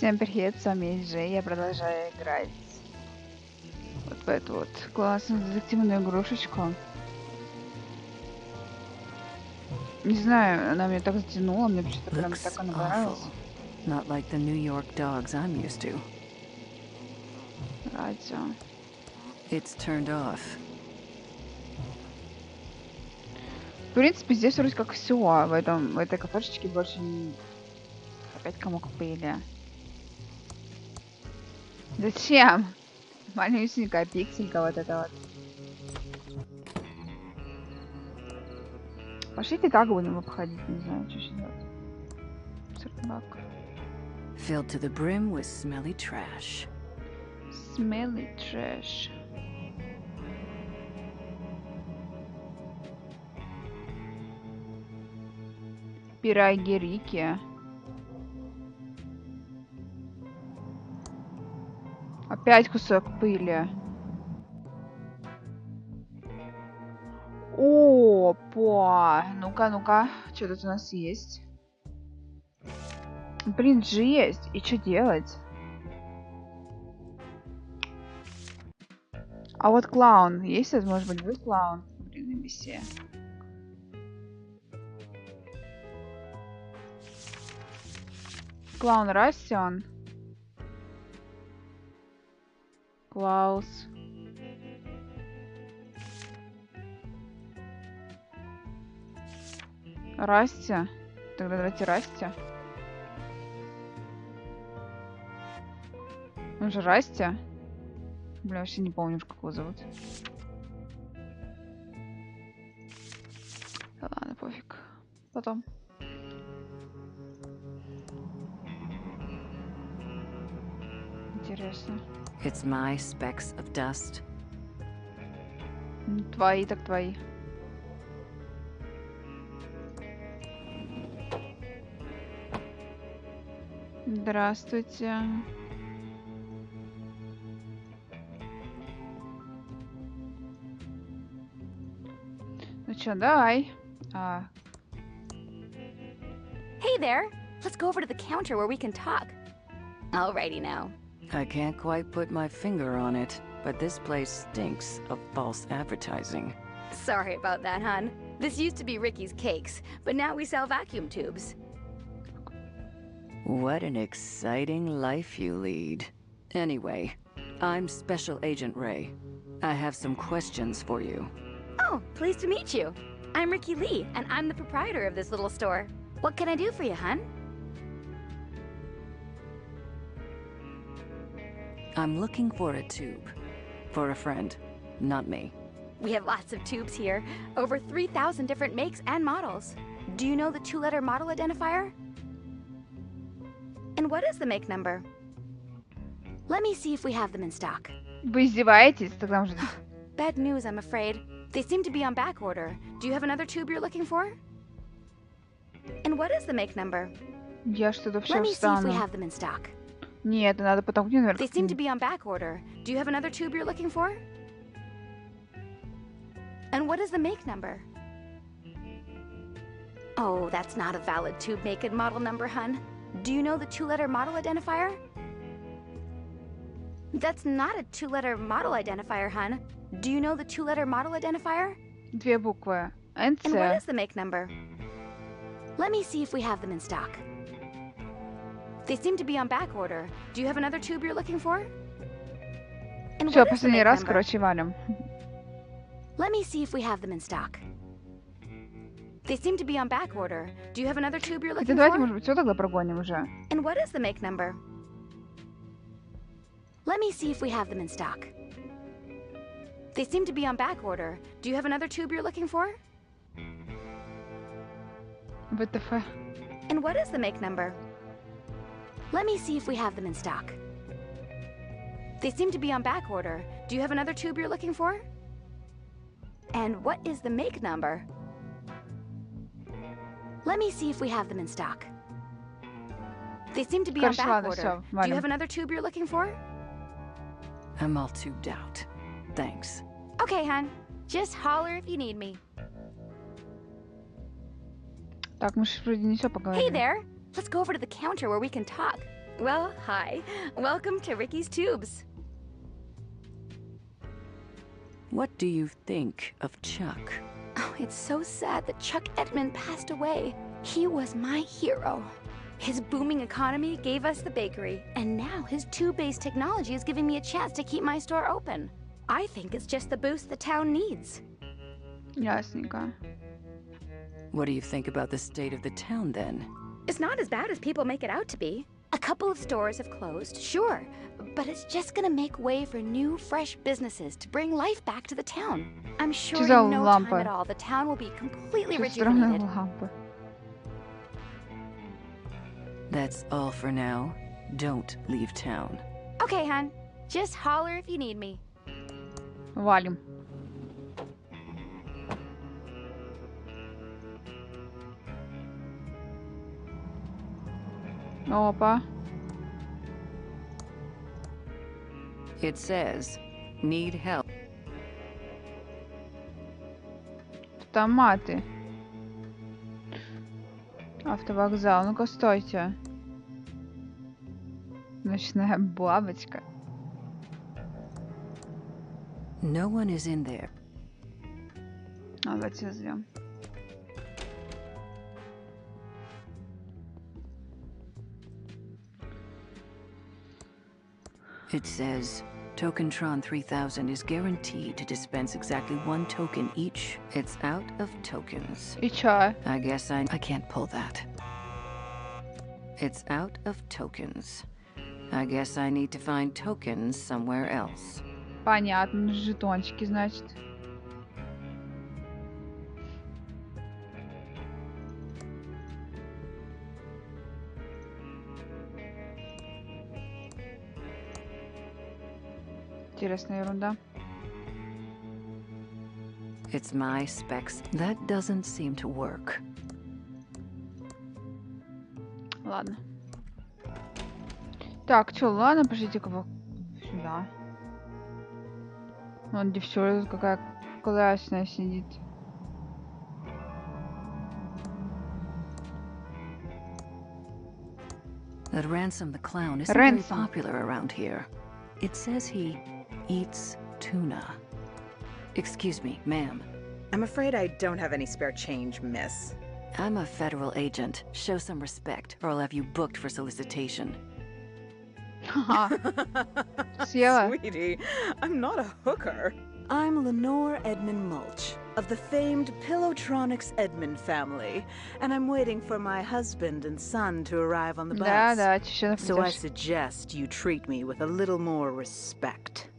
Всем привет, с вами Джей, я продолжаю играть вот в эту вот классную детективную игрушечку. Не знаю, она меня так затянула, мне почему-то прям так она понравилась. Not like the New York dogs I'm used to. Радио. It's turned off. В принципе, здесь вроде как все, в этой кафешечке больше не... Опять комок пыли. Зачем? Малюсенькая пикселька вот эта вот. Пошлите так будем обходить, не знаю, что еще делать. Собака. Filled to the brim with smelly trash. Smelly trash. Пироги Рики. Опять кусок пыли. Опа! Ну-ка, ну-ка. Что тут у нас есть? Блин, же есть. И что делать? А вот клаун. Есть, может быть, будет клаун? Блин, на бесе. Клаун Растион. Клаус. Расти. Тогда давайте Расти. Он же Расти. Бля, вообще не помню, как его зовут. Да ладно, пофиг. Потом. Интересно. It's my specks of dust. Твои так твои. Здравствуйте. Ну чё, давай. Hey there! Let's go over to the counter where we can talk. Alrighty now. I can't quite put my finger on it, but this place stinks of false advertising. Sorry about that, hon. This used to be Ricky's Cakes, but now we sell vacuum tubes. What an exciting life you lead. Anyway, I'm Special Agent Ray. I have some questions for you. Oh, pleased to meet you. I'm Ricky Lee, and I'm the proprietor of this little store. What can I do for you, hon? I'm looking for a tube. For a friend, not me. We have lots of tubes here. Over 3,000 different makes and models. Do you know the two-letter model identifier? And what is the make number? Let me see if we have them in stock. Вы издеваетесь? Тогда уже... Bad news, I'm afraid. They seem to be on back order. Do you have another tube you're looking for? And what is the make number? Я что-то все Let me see if we встану. have them in stock. Нет, надо потом наверх. They seem to be on back order. Do you have another tube you're looking for? And what is the make number? Oh, that's not a valid tube make and model number, hun. Do you know the two-letter model identifier? That's not a two-letter model identifier, hun. Do you know the two-letter model identifier? Две буквы. And what НЦ. is the make number? Let me see if we have them in stock. They seem to be on back order. Do you have another tube you're looking for? And Все, what is the последний make раз, number? короче, валим. Let me see if we have them in stock. They seem to be on back order. Do you have another tube you're Хотя looking давайте, for? может быть, все тогда прогоним уже. And what is the make number? Let me see if we have them in stock. They seem to be on back order. Do you have another tube you're looking for? ВТФ. And what is the make number? Let me see if we have them in stock. They seem to be on back order. Do you have another tube you're looking for? And what is the make number? Let me see if we have them in stock. They seem to be on Короче, back ладно, order. всё, Do you валим. have another tube you're looking for? I'm all tubed out. Thanks. Okay, hon. Just holler if you need me. Так, мы же вроде не все Hey поговорили. there! Let's go over to the counter where we can talk. Well, hi. Welcome to Ricky's Tubes. What do you think of Chuck? Oh, it's so sad that Chuck Edmund passed away. He was my hero. His booming economy gave us the bakery, and now his tube-based technology is giving me a chance to keep my store open. I think it's just the boost the town needs. Ясненько. What do you think about the state of the town then? It's not as bad as people make it out to be. A couple of stores have closed, sure, but it's just gonna make way for new, fresh businesses to bring life back to the town. I'm sure in no time at all, the town will be completely rejuvenated. That's all for now. Don't leave town. Okay, hon. Just holler if you need me. Валим. Опа. It says, need help. Автоматы. Автовокзал. Ну-ка, стойте. Ночная бабочка. No one is in there. Давайте возьмем. It says, Tokentron 3000 is guaranteed to dispense exactly 1 token each. It's out of tokens. И чё? I guess I can't pull that. It's out of tokens. I guess I need to find tokens somewhere else. Понятно, жетончики, значит. Интересная ерунда. It's my specs. That doesn't seem to work. Ладно. Так, чё, ладно, пошлите-ка сюда. Вон девчонка какая классная сидит. That Ransom the Clown isn't very popular around here. It says he eats tuna. Excuse me, ma'am. I'm afraid I don't have any spare change, miss. I'm a federal agent. Show some respect, or I'll have you booked for solicitation. Sweetie, I'm not a hooker. I'm Lenore Edmund Mulch, of the famed Pillowtronics Edmund family, and I'm waiting for my husband and son to arrive on the bus. So I suggest you treat me with a little more respect.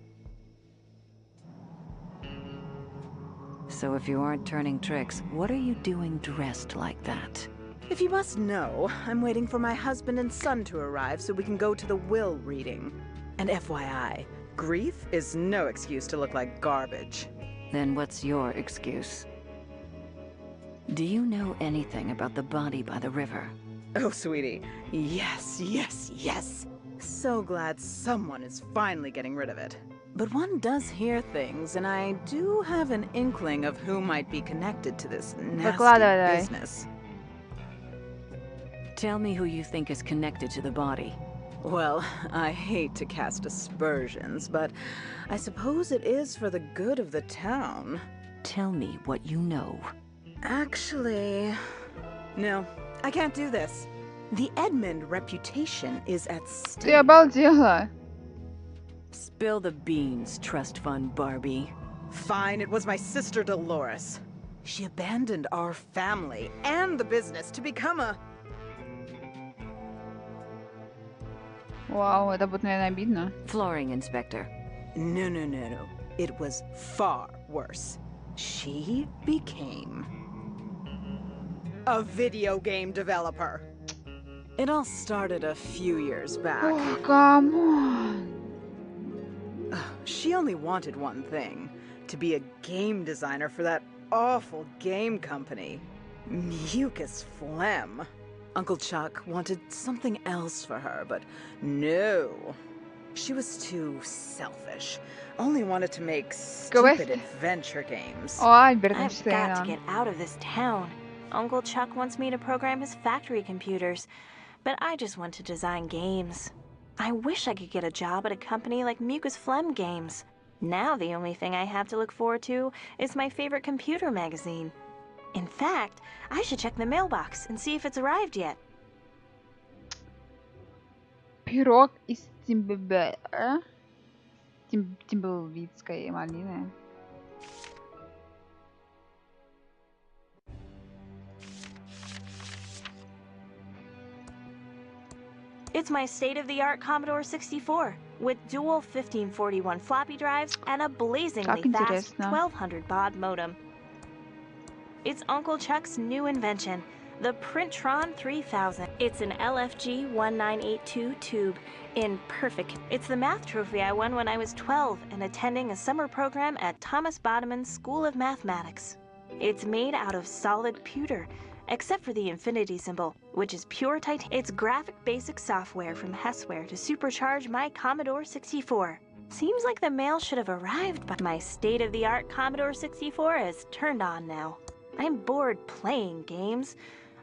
So if you aren't turning tricks, what are you doing dressed like that? If you must know, I'm waiting for my husband and son to arrive so we can go to the will reading. And FYI, grief is no excuse to look like garbage. Then what's your excuse? Do you know anything about the body by the river? Oh, sweetie. Yes, yes, yes. So glad someone is finally getting rid of it. But one does hear things, and I do have an inkling of who might be connected to this nasty business. Tell me who you think is connected to the body. Well, I hate to cast aspersions, but I suppose it is for the good of the town. Tell me what you know. Actually, no, I can't do this. The Edmund reputation is at stake. Ты обалдела. Spill the beans, trust fund Barbie. Fine, it was my sister Dolores. She abandoned our family and the business to become a... Вау, это будет, наверное, обидно. Flooring inspector. No, no, no, no. It was far worse. She became a video game developer. It all started a few years back. Oh, come on. She only wanted one thing, to be a game designer for that awful game company. Mucus phlegm. Uncle Chuck wanted something else for her, but no. She was too selfish. Only wanted to make stupid adventure games. I've got to get out of this town. Uncle Chuck wants me to program his factory computers, but I just want to design games. I wish I could get a job at a company like Mucus Phlegm Games. Now the only thing I have to look forward to is my favorite computer magazine. In fact, I should check the mailbox and see if it's arrived yet. Пирог из Тимблвидской малины. It's my state-of-the-art Commodore 64 with dual 1541 floppy drives and a blazingly fast 1200 baud modem. It's Uncle Chuck's new invention, the Printron 3000. It's an LFG 1982 tube in perfect. It's the math trophy I won when I was 12 and attending a summer program at Thomas Bodeman's School of Mathematics. It's made out of solid pewter, except for the infinity symbol, which is pure titanium. It's graphic basic software from Hessware to supercharge my Commodore 64. Seems like the mail should have arrived, but my state-of-the-art Commodore 64 is turned on now. I'm bored playing games.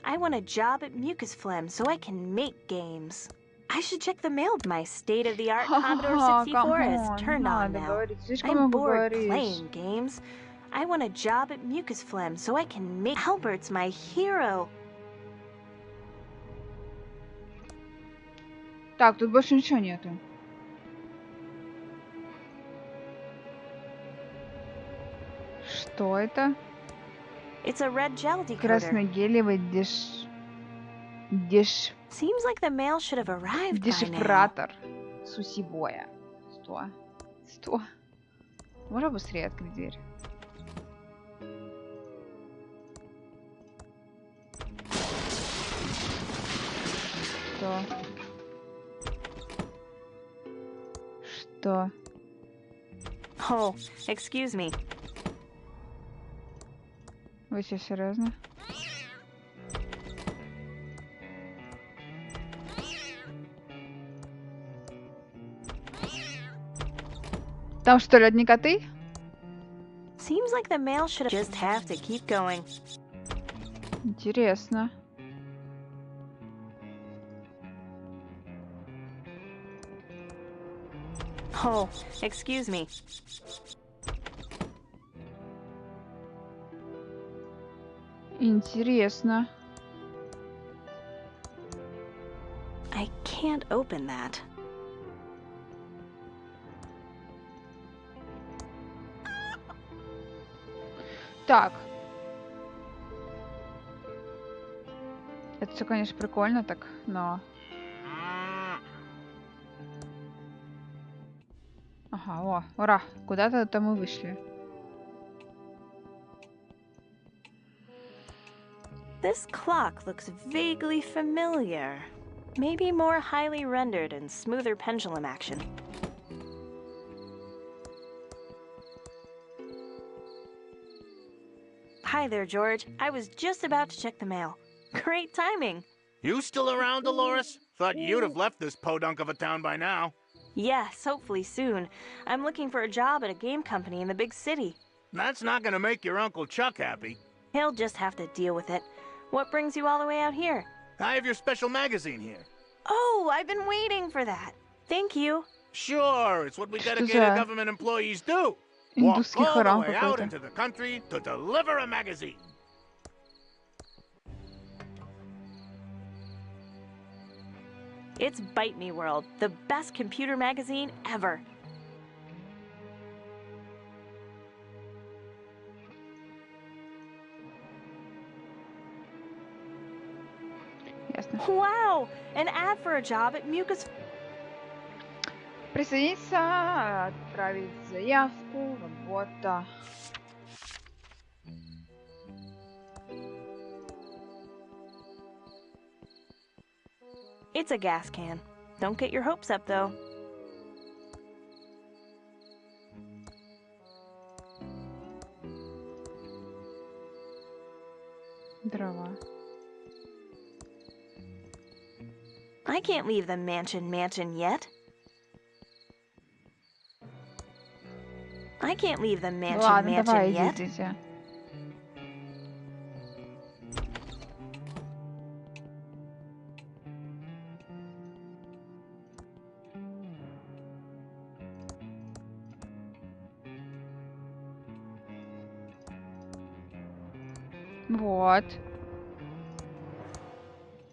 I want a job at Mucus Phlegm so I can make games. I should check the mail. My state-of-the-art Commodore 64 is turned on now. I'm bored playing games. I want a job at Mucus Phlegm so I can make... Albert's my hero. Так, тут больше ничего нету. Что это? It's a red gel decoder. Красногелевый Seems like the mail should have arrived by now. Дешифратор сусибоя. 100. Можно быстрее открыть дверь? Что? Oh, excuse me. Вы что, серьезно? Там что ли одни коты? Seems like the mail should just have to keep going. Интересно. Oh, excuse me. Интересно. I can't open that. Так. Это все, конечно, прикольно так, но... Ага, о, ура, куда-то там мы вышли. This clock looks vaguely familiar. Maybe more highly rendered and smoother pendulum action. Hi there, George. I was just about to check the mail. Great timing. You still around, Dolores? Thought you'd have left this podunk of a town by now. Yes, hopefully soon. I'm looking for a job at a game company in the big city. That's not gonna make your Uncle Chuck happy. He'll just have to deal with it. What brings you all the way out here? I have your special magazine here. Oh, I've been waiting for that. Thank you. Sure, it's what we dedicated government employees do. Walk all the way out into the country to deliver a magazine. It's Bite Me World, the best computer magazine ever. Ясно. Wow, an ad for a job at Mucus. Присоединиться, отправить заявку, работа. It's a gas can. Don't get your hopes up, though. Дрова. I can't leave the mansion yet. I can't leave the Ладно, давай, yet. идите. Вот.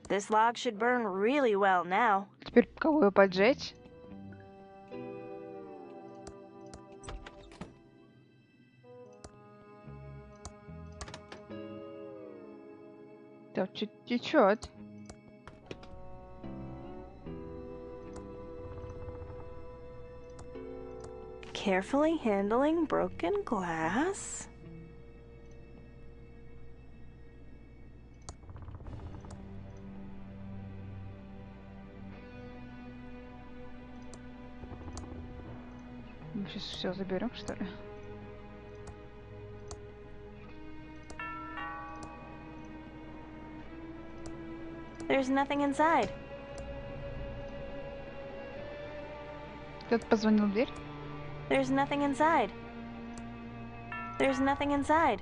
This log should burn really well now. Теперь кого ее поджечь? Так, что-то течет. Carefully handling broken glass. Мы сейчас все заберем, что ли? There's nothing inside. Кто-то позвонил в дверь? There's nothing inside. There's nothing inside.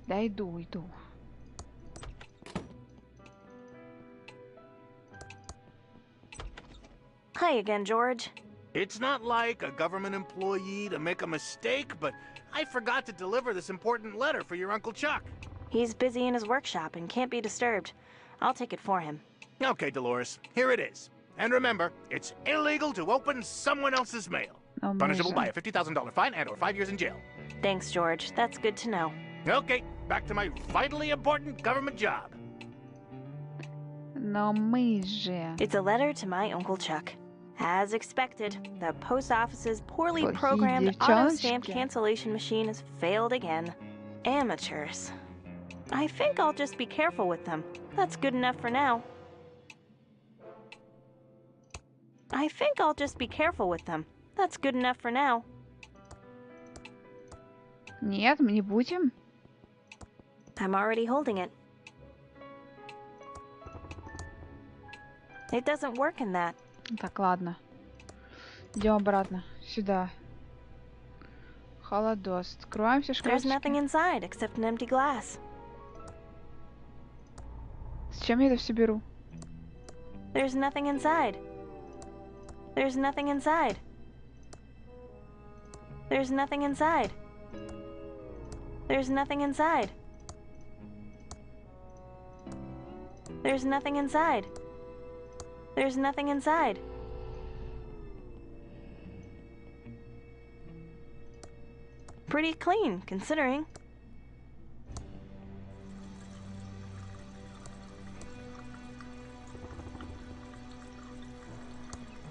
Да, иду. Hi again, George. It's not like a government employee to make a mistake, but I forgot to deliver this important letter for your Uncle Chuck. He's busy in his workshop and can't be disturbed. I'll take it for him. Okay, Dolores, here it is. And remember, it's illegal to open someone else's mail. Punishable by a $50,000 fine and/or 5 years in jail. Thanks, George. That's good to know. Okay, back to my vitally important government job. Но мы же... It's a letter to my Uncle Chuck. As expected, the post office's poorly programmed auto-stamp cancellation machine has failed again. Amateurs. I think I'll just be careful with them. That's good enough for now. I think I'll just be careful with them. That's good enough for now. Нет, мы не будем. I'm already holding it. It doesn't work in that. Так, ладно. Идем обратно. Сюда. Холодос. Открываем все шкафчики. There's nothing inside except an empty glass. Зачем я это все беру? There's nothing inside. There's nothing inside. There's nothing inside. There's nothing inside. There's nothing inside. There's nothing inside. Pretty clean, considering.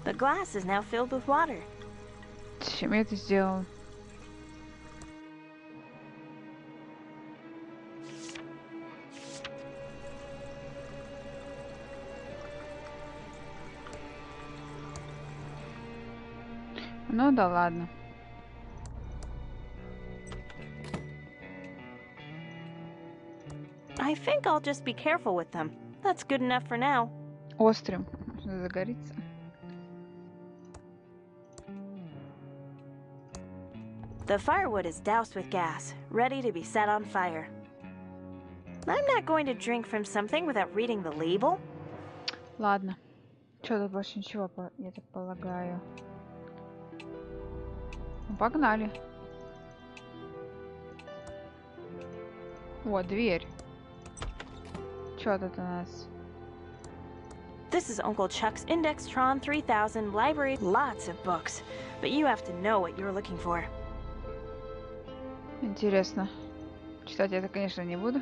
The glass is now filled with water. Зачем я это сделал? Ну да ладно. I think I'll just be careful with them. That's good enough for now. Острым. Загорится. The firewood is doused with gas, ready to be set on fire. I'm not going to drink from something without reading the label. Ладно. Что тут больше ничего, я так полагаю. Ну, погнали. Вот, дверь. Что тут у нас? This is Uncle Chuck's Indextron 3000 library. Lots of books, but you have to know what you're looking for. Интересно. Читать я это, конечно, не буду.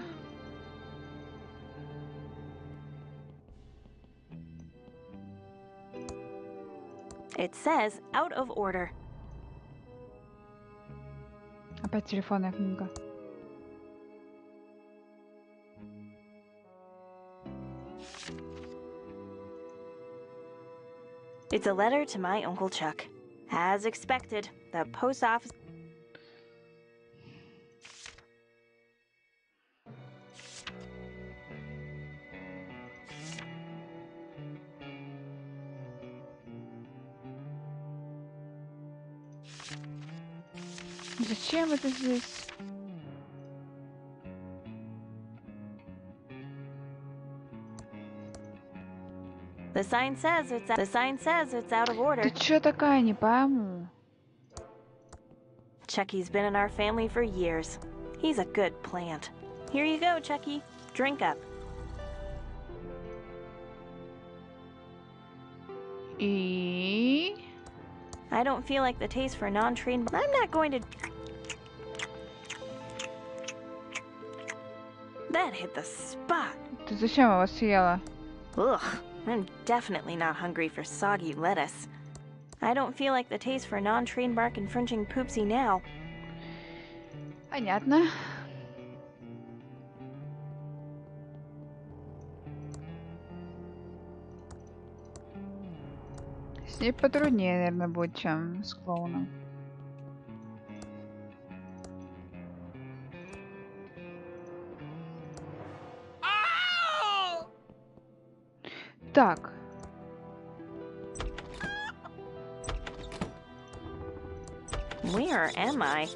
It says out of order. Опять телефонная книга. It's a letter to my Uncle Chuck. As expected, the post office... Зачем это здесь? The sign says it's out of order. Ты чё такая, не пойму? Chucky's been in our family for years. He's a good plant. Here you go, Chucky. Drink up. И... I don't feel like the taste for non-trained... I'm not going to... That hit the spot. Ты зачем его съела? Ugh, I'm definitely not hungry for soggy lettuce. I don't feel like the taste for non-trained bark infringing poopsie now. Понятно. С ней потруднее, наверное, будет, чем с клоуном. Так. Where am I?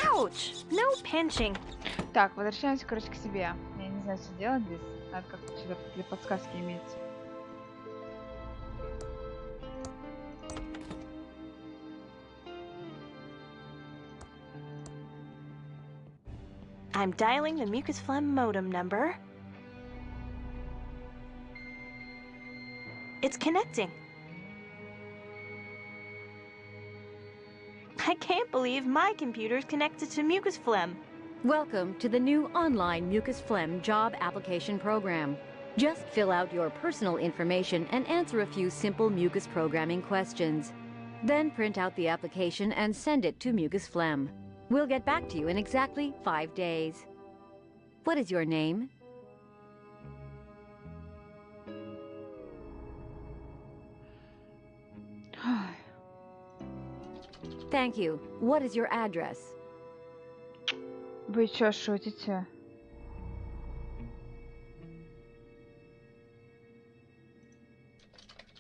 Ouch! No pinching. Так, возвращаемся, короче, к себе. Я не знаю, что делать здесь. Надо как-то что-то для подсказки иметь. I'm dialing the mucus phlegm modem number. It's connecting. I can't believe my computer's connected to mucus phlegm. Welcome to the new online mucus phlegm job application program. Just fill out your personal information and answer a few simple mucus programming questions. Then print out the application and send it to mucus phlegm. We'll get back to you in exactly 5 days. What is your name? Thank you. What is your address? Вы чё шутите?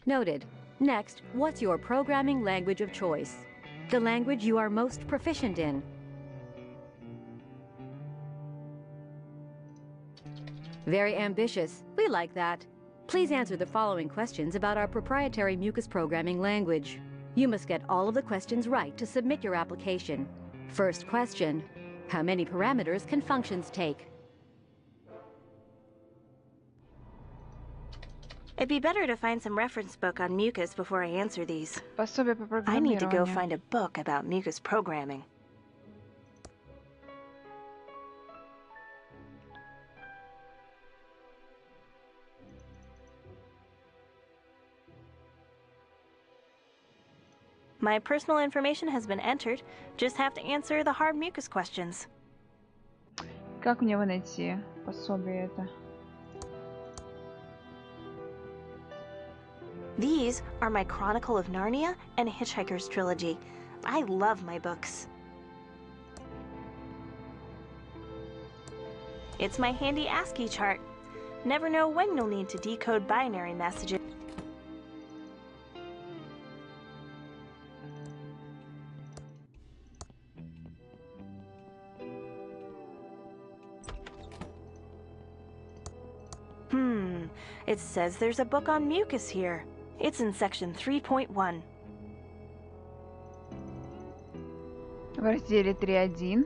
Noted. Next, what's your programming language of choice? The language you are most proficient in. Very ambitious. We like that. Please answer the following questions about our proprietary mucus programming language. You must get all of the questions right to submit your application. First question: how many parameters can functions take? It'd be better to find some reference book on mucus before I answer these. Пособие по I need to go программированию. find a book about mucus programming. My personal information has been entered. Just have to answer the hard mucus questions. Как мне его найти? Пособие это. These are my Chronicle of Narnia and Hitchhiker's Trilogy. I love my books. It's my handy ASCII chart. Never know when you'll need to decode binary messages. It says there's a book on mucus here. It's in section 3.1. В разделе 3.1.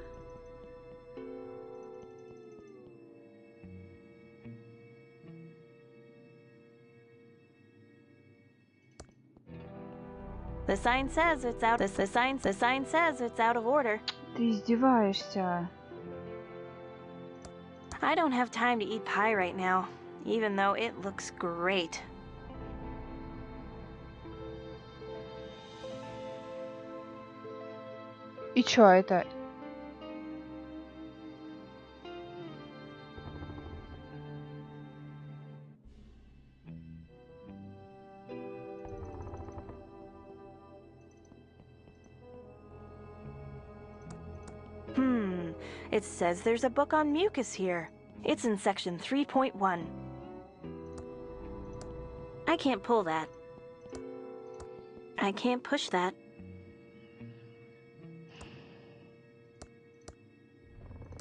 The sign says it's out. The sign says it's out of order. Ты издеваешься. I don't have time to eat pie right now, even though it looks great. И чё это? It says there's a book on mucus here. It's in section 3.1. I can't pull that. I can't push that.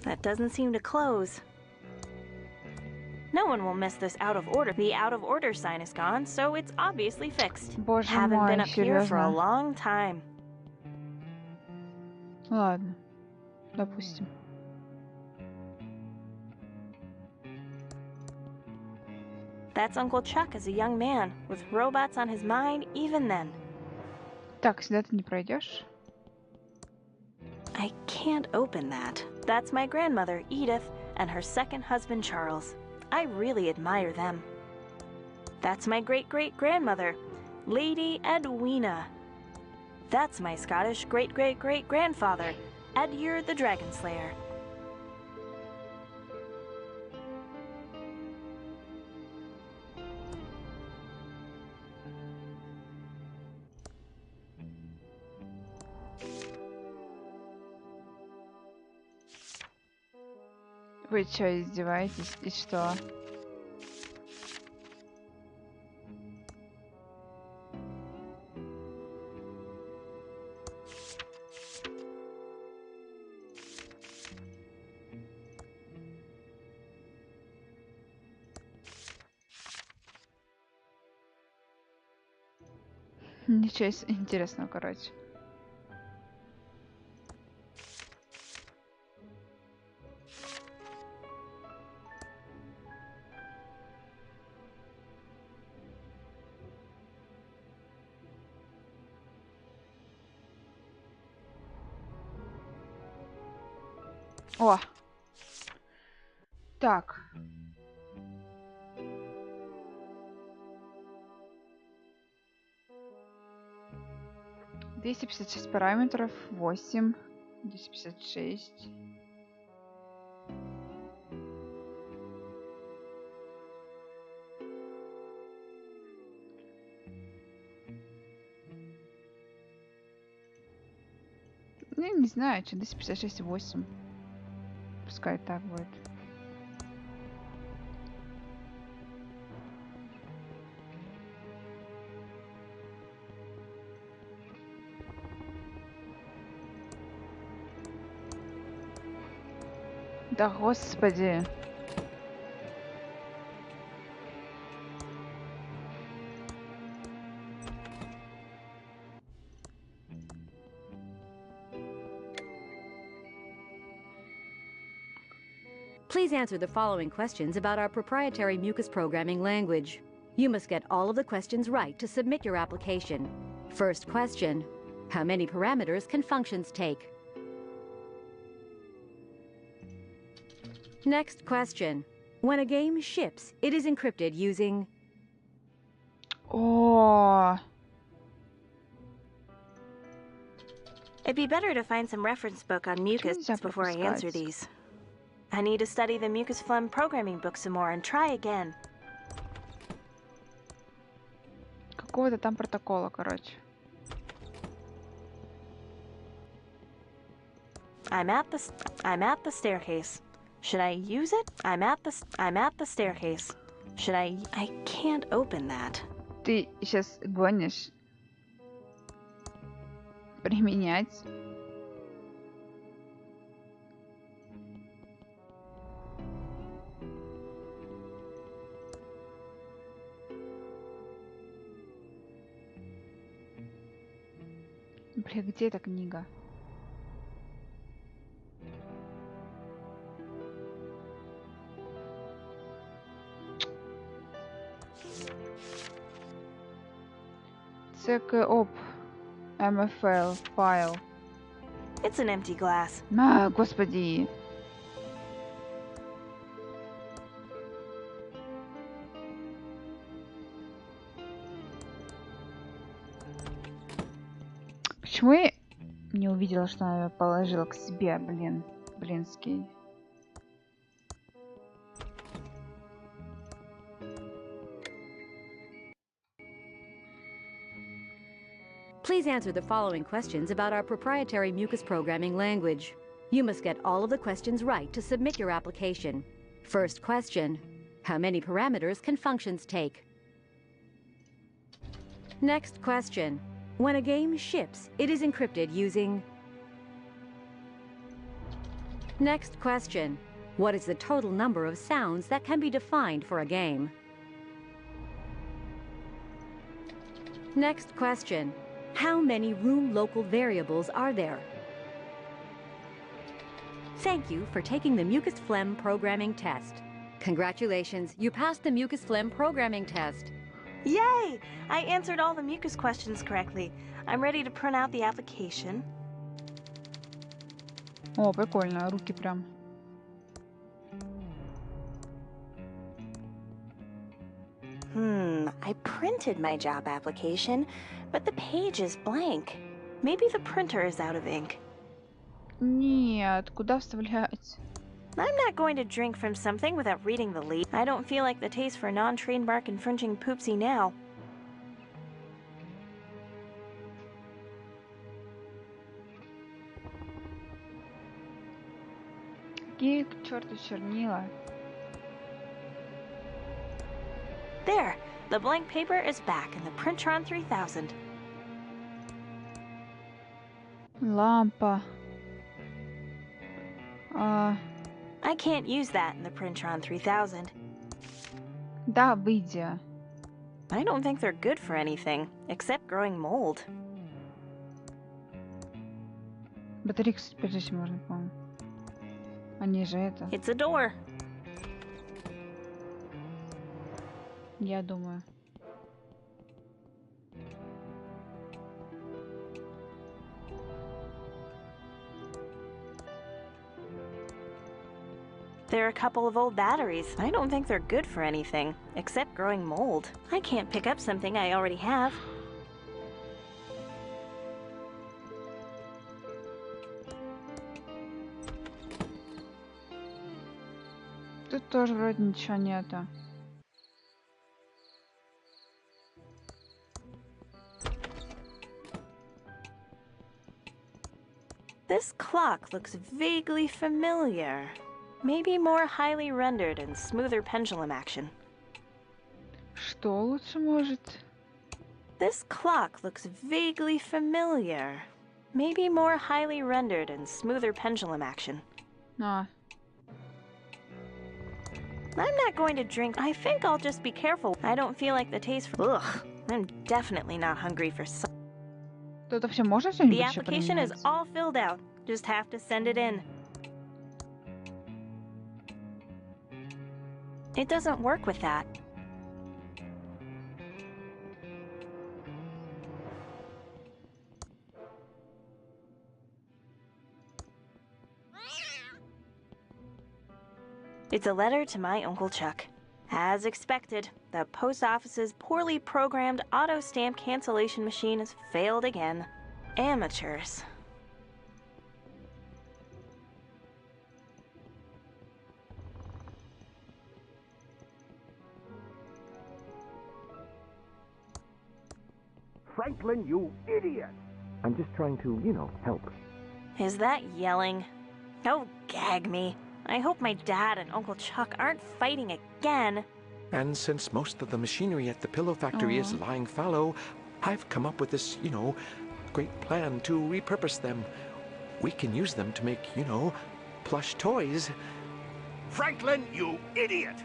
That doesn't seem to close. No one will miss this out of order. The out of order sign is gone, so it's obviously fixed. Боже Haven't мой, been up here for a серьезно? long time. Ладно. Допустим. That's Uncle Chuck as a young man, with robots on his mind even then. Так, сюда ты не пройдешь. I can't open that. That's my grandmother, Edith, and her second husband, Charles. I really admire them. That's my great-great-grandmother, Lady Edwina. That's my Scottish great-great-great-grandfather, Edgar the Dragon Slayer. Вы что, издеваетесь? И что? Ничего интересного, короче. О! Так. Двести 256 параметров, 8, 256. Я не знаю, что 256 и 8. Пускай так будет. Да господи. Please answer the following questions about our proprietary mucus programming language. You must get all of the questions right to submit your application. First question: how many parameters can functions take? Next question: when a game ships, it is encrypted using... О! It'd be better to find some reference book on mucus before I answer these. I need to study the mucus phlegm programming book some more and try again. Какого-то там протокола, короче. I'm at the staircase. Should I use it? I'm at the staircase. Should I can't open that. Ты сейчас гонишь применять. Бля, где эта книга? CKOP MFL файл. It's an empty glass. А, господи. Почему я не увидела, что она положила к себе, блин, блинский. Please answer the following questions about our proprietary mucus programming language. You must get all of the questions right to submit your application. First question: how many parameters can functions take? Next question: when a game ships, it is encrypted using... Next question: what is the total number of sounds that can be defined for a game? Next question: how many room local variables are there? Thank you for taking the mucus phlegm programming test. Congratulations, you passed the mucus phlegm programming test. Yay! I answered all the mucus questions correctly. I'm ready to print out the application. О, прикольно, руки прям. I printed my job application, but the page is blank. Maybe the printer is out of ink. Нет, куда вставлять? I'm not going to drink from something without reading the lead. I don't feel like the taste for non-trademark infringing poopsie now. Какие к черту чернила? There! The blank paper is back in the Printron 3000. Лампа. I can't use that in the Printron 3000. Да, выйди. I don't think they're good for anything, except growing mold. Батарейку спрятать можно, по-моему. Они же это. It's a door. Я думаю. There are a couple of old batteries. I don't think they're good for anything, except growing mold. I can't pick up something I already have. Тут тоже вроде ничего нету. This clock looks vaguely familiar. Maybe more highly rendered and smoother pendulum action. Что лучше может? This clock looks vaguely familiar. Maybe more highly rendered and smoother pendulum action. А. I'm not going to drink. I think I'll just be careful. I don't feel like the taste for... Ugh, I'm definitely not hungry for some... Тут вообще можно что-нибудь The еще application is применять? all filled out. Just have to send it in. It doesn't work with that. It's a letter to my Uncle Chuck. As expected, the post office's poorly programmed auto stamp cancellation machine has failed again. Amateurs. Franklin, you idiot! I'm just trying to, you know, help. Is that yelling? Oh, gag me. I hope my dad and Uncle Chuck aren't fighting again. And since most of the machinery at the pillow factory is lying fallow, I've come up with this, you know, great plan to repurpose them. We can use them to make, you know, plush toys. Franklin, you idiot!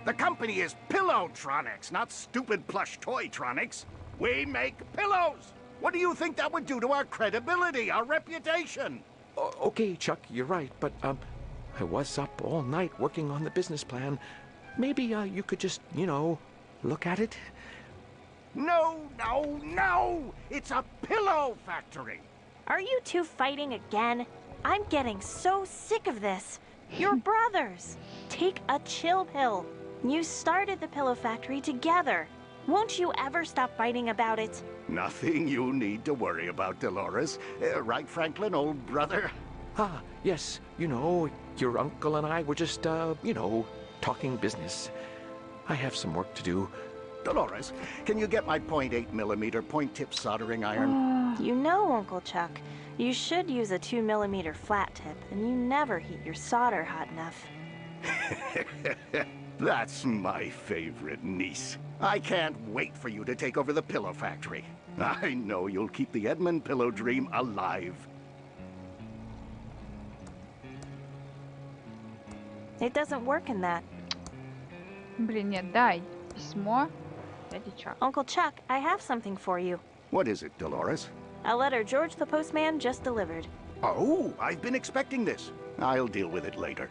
The company is Pillowtronics, not stupid plush toytronics. We make pillows! What do you think that would do to our credibility, our reputation? Okay, Chuck, you're right, but, I was up all night working on the business plan. Maybe, you could just, you know, look at it? No, no, no! It's a pillow factory! Are you two fighting again? I'm getting so sick of this. You're brothers. Take a chill pill. You started the pillow factory together. Won't you ever stop fighting about it? Nothing you need to worry about, Dolores. Right, Franklin, old brother? Ah, yes, you know, your uncle and I were just, you know, talking business. I have some work to do. Dolores, can you get my .8mm point-tip soldering iron? You know, Uncle Chuck, you should use a 2mm flat tip, and you never heat your solder hot enough. That's my favorite niece. I can't wait for you to take over the pillow factory. I know you'll keep the Edmund pillow dream alive. It doesn't work in that. Блин, нет, дай письмо. Дядя Чак. Uncle Chuck, I have something for you. What is it, Dolores? A letter George the postman just delivered. Oh, I've been expecting this. I'll deal with it later.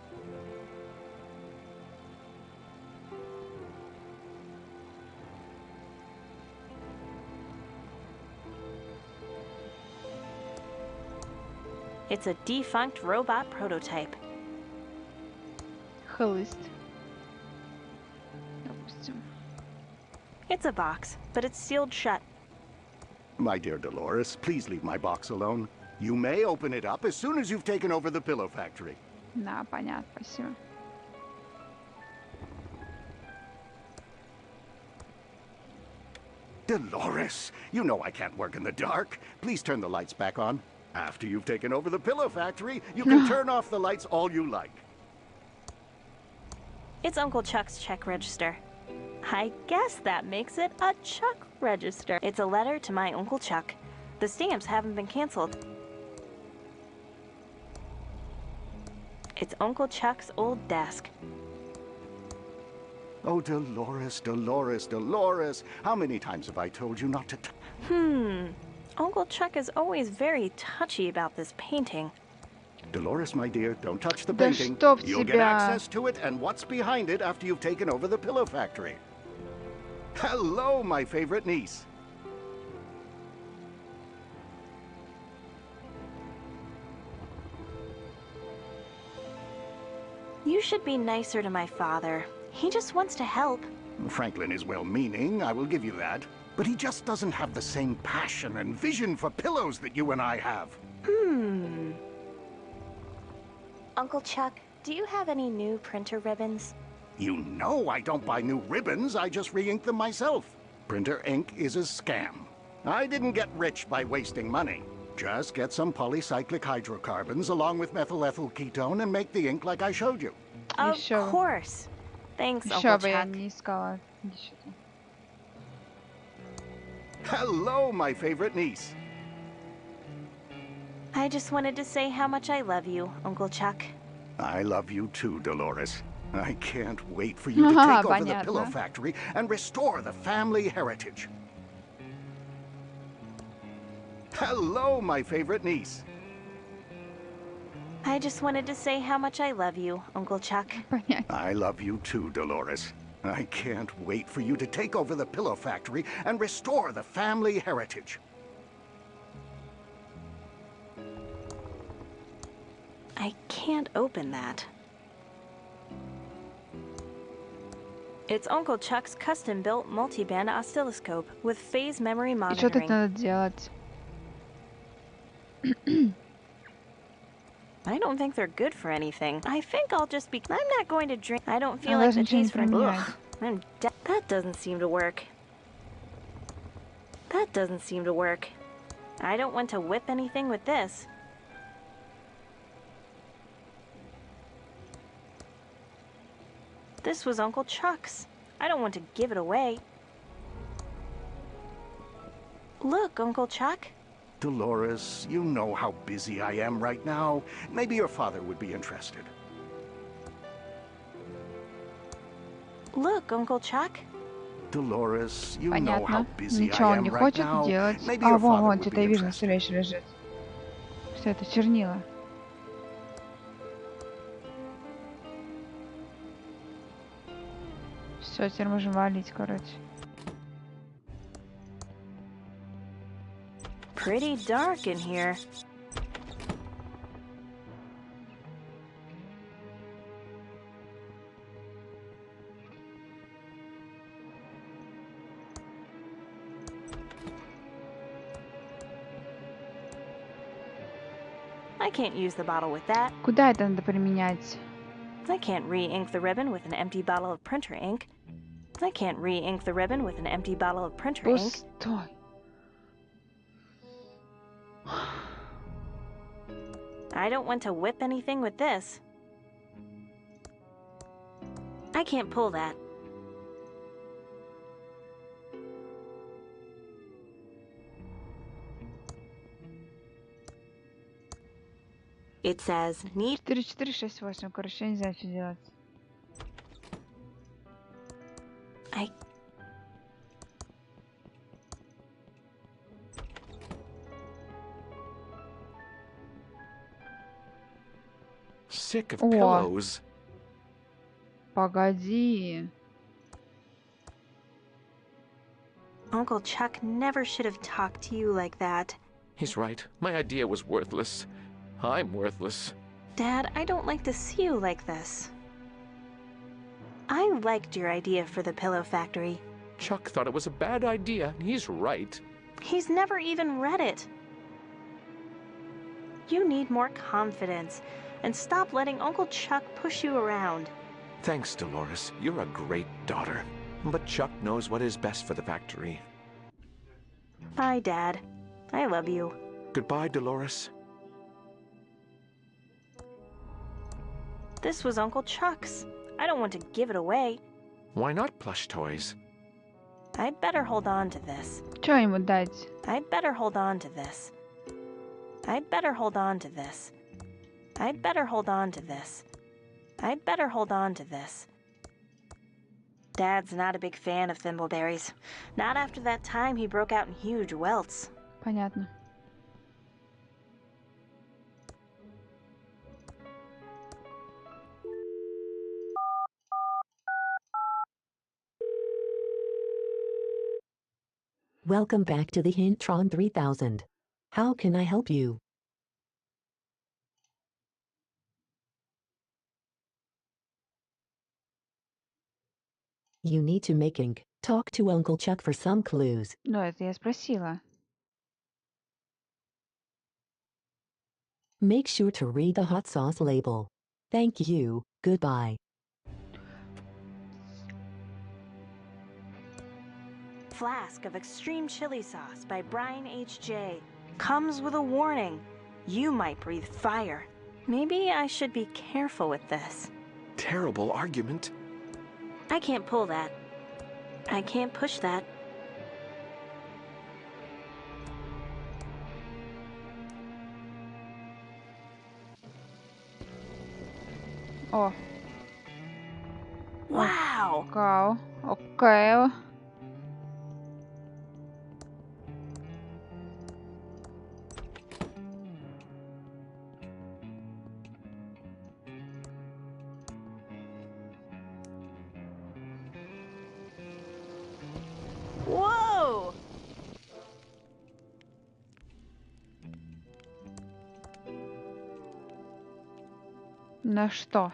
It's a defunct robot prototype. Хлыст. Допустим. It's a box, but it's sealed shut. My dear Dolores, please leave my box alone. You may open it up as soon as you've taken over the pillow factory. Да, понятно, спасибо. Dolores, you know I can't work in the dark. Please turn the lights back on. After you've taken over the pillow factory, you can turn off the lights all you like. It's Uncle Chuck's check register. I guess that makes it a Chuck register. It's a letter to my Uncle Chuck. The stamps haven't been canceled. It's Uncle Chuck's old desk. Oh, Dolores, Dolores, Dolores. How many times have I told you not to... Uncle Chuck is always very touchy about this painting. Dolores, my dear, don't touch the Да painting. чтоб You'll get тебя. access to it and what's behind it after you've taken over the pillow factory. Hello, my favorite niece. You should be nicer to my father. He just wants to help. Franklin is well-meaning, I will give you that. But he just doesn't have the same passion and vision for pillows that you and I have. Uncle Chuck, do you have any new printer ribbons? You know I don't buy new ribbons, I just re-ink them myself. Printer ink is a scam. I didn't get rich by wasting money. Just get some polycyclic hydrocarbons along with methyl ethyl ketone and make the ink like I showed you. Of Еще. course. Thanks, Еще Uncle бы я Chuck. не искала. Иди сюда. Hello, my favorite niece. I just wanted to say how much I love you, Uncle Chuck. I love you too, Dolores. I can't wait for you to take over the Понятно. pillow factory and restore the family heritage. Hello, my favorite niece. I just wanted to say how much I love you, Uncle Chuck. Понятно. I love you too, Dolores. I can't wait for you to take over the pillow factory and restore the family heritage. I can't open that. It's Uncle Chuck's custom-built multi-band oscilloscope with phase memory И что тут monitoring. надо делать? I don't think they're good for anything. I think I'll just be... I'm not going to drink. I don't feel Она like даже the ничего не taste for... применяет. That doesn't seem to work. That doesn't seem to work. I don't want to whip anything with this. This was Uncle Chuck's. I don't want to give it away. Look, Uncle Chuck. Dolores, you know how busy I am right now. Maybe your father would be interested. Look, Uncle Chuck. Dolores, you know how Понятно. busy Ничего I он am не right хочет now. делать. Maybe А, your вон, father вон, would что-то be я вижу, на interested. столе еще лежит. Что это, чернила? Все, теперь можем валить, короче. Pretty dark in here. I can't use the bottle with that. Куда это надо применять? I can't re-ink the ribbon with an empty bottle of printer ink. I can't re-ink the ribbon with an empty bottle of printer ink. Пустой. I don't want to whip anything with this. I can't pull that. It says need 4, 4, 6, 8. Короче, я не знаю, что делать. I sick of pillows. Погоди. Uncle Chuck never should have talked to you like that. He's right. My idea was worthless. I'm worthless. Dad, I don't like to see you like this. I liked your idea for the pillow factory. Chuck thought it was a bad idea. He's right. He's never even read it. You need more confidence and stop letting Uncle Chuck push you around. Thanks, Dolores. You're a great daughter. But Chuck knows what is best for the factory. Bye, Dad. I love you. Goodbye, Dolores. This was Uncle Chuck's. I don't want to give it away. Why not plush toys? I'd better hold on to this. Что ему дать? I'd better hold on to this. I'd better hold on to this. I'd better hold on to this. I'd better hold on to this. Dad's not a big fan of thimbleberries. Not after that time he broke out in huge welts. Понятно. Welcome back to the Hintron 3000. How can I help you? You need to make ink. Talk to Uncle Chuck for some clues. Ну, это я спросила. Make sure to read the hot sauce label. Thank you. Goodbye. Flask of extreme chili sauce by Brian H.J. Comes with a warning. You might breathe fire. Maybe I should be careful with this. Terrible argument. I can't pull that. I can't push that. О. Wow! Вау. Окей. Whoa! На что?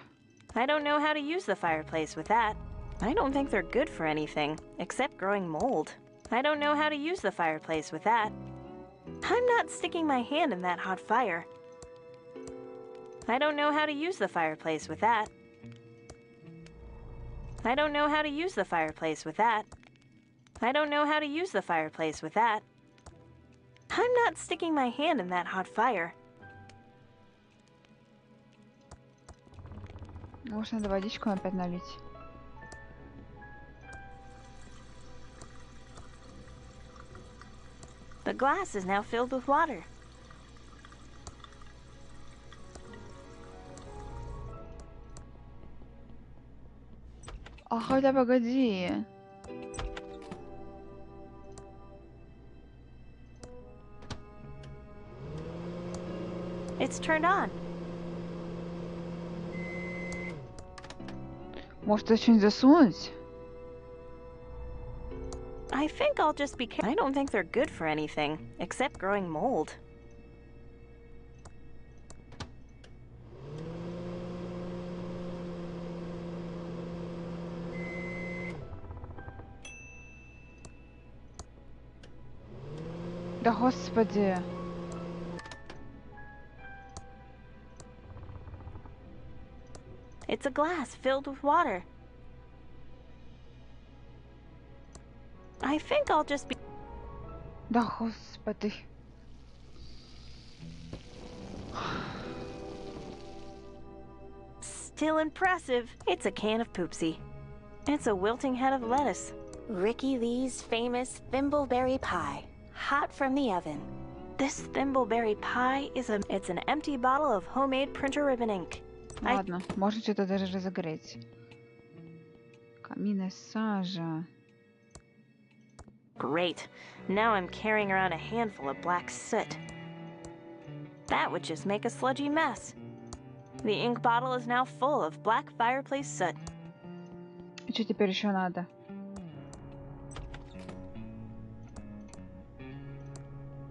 I don't know how to use the fireplace with that. I don't think they're good for anything, except growing mold. I don't know how to use the fireplace with that. I'm not sticking my hand in that hot fire. I don't know how to use the fireplace with that. I don't know how to use the fireplace with that. I don't know how to use the fireplace with that. I'm not sticking my hand in that hot fire. Может, надо водичку опять налить? The glass is now filled with water. А хотя погоди. It's turned on. Может, это что-нибудь засунуть? I think I'll just be I don't think they're good for anything, except growing mold. Да господи. It's a glass filled with water. I think I'll just be... Да господи. Still impressive. It's a can of poopsie. It's a wilting head of lettuce. Ricky Lee's famous thimbleberry pie. Hot from the oven. This thimbleberry pie is it's an empty bottle of homemade printer ribbon ink. Ладно, можно что-то даже разогреть. Каминная сажа. Great. Now I'm carrying around a handful of black soot. That would just make a sludgy mess. The ink bottle is now full of black fireplace soot. И что теперь еще надо?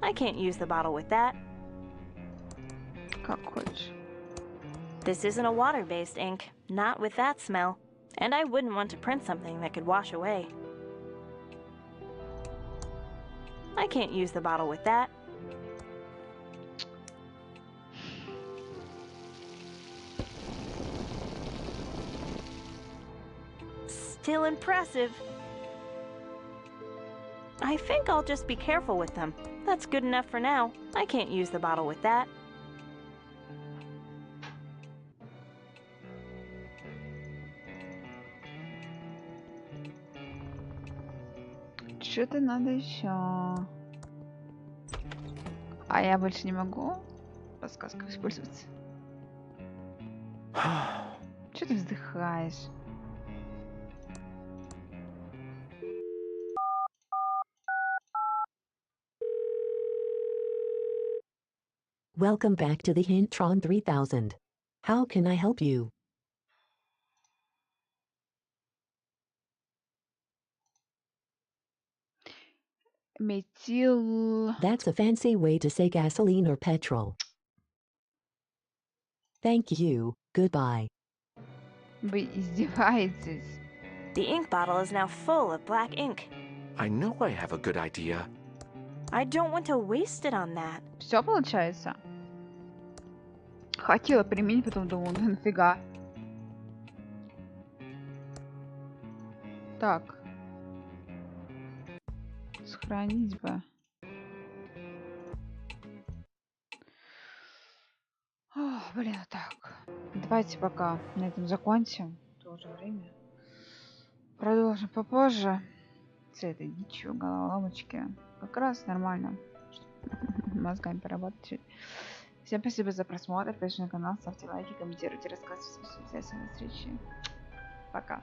I can't use the bottle with that. Как хочешь. This isn't a water-based ink, not with that smell. And I wouldn't want to print something that could wash away. I can't use the bottle with that. Still impressive. I think I'll just be careful with them. That's good enough for now. I can't use the bottle with that. Что-то надо еще. А я больше не могу подсказку использовать. Что ты вздыхаешь? Welcome back to the Hintron 3000. How can I help you? Метил... That's a fancy way to say gasoline or petrol. Thank you. Goodbye. Вы издеваетесь? The ink bottle is now full of black ink. I know I have a good idea. I don't want to waste it on that. Все получается? Хотела применить, потом думала, ну нафига. Так. Сохранить бы. О, блин, так. Давайте пока на этом закончим. Тоже время. Продолжим попозже. С этой дичью головоломочки. Как раз нормально. Мозгами поработать. Всем спасибо за просмотр. Подписывайтесь на канал, ставьте лайки, комментируйте, рассказывайте. Всем до встречи. Пока.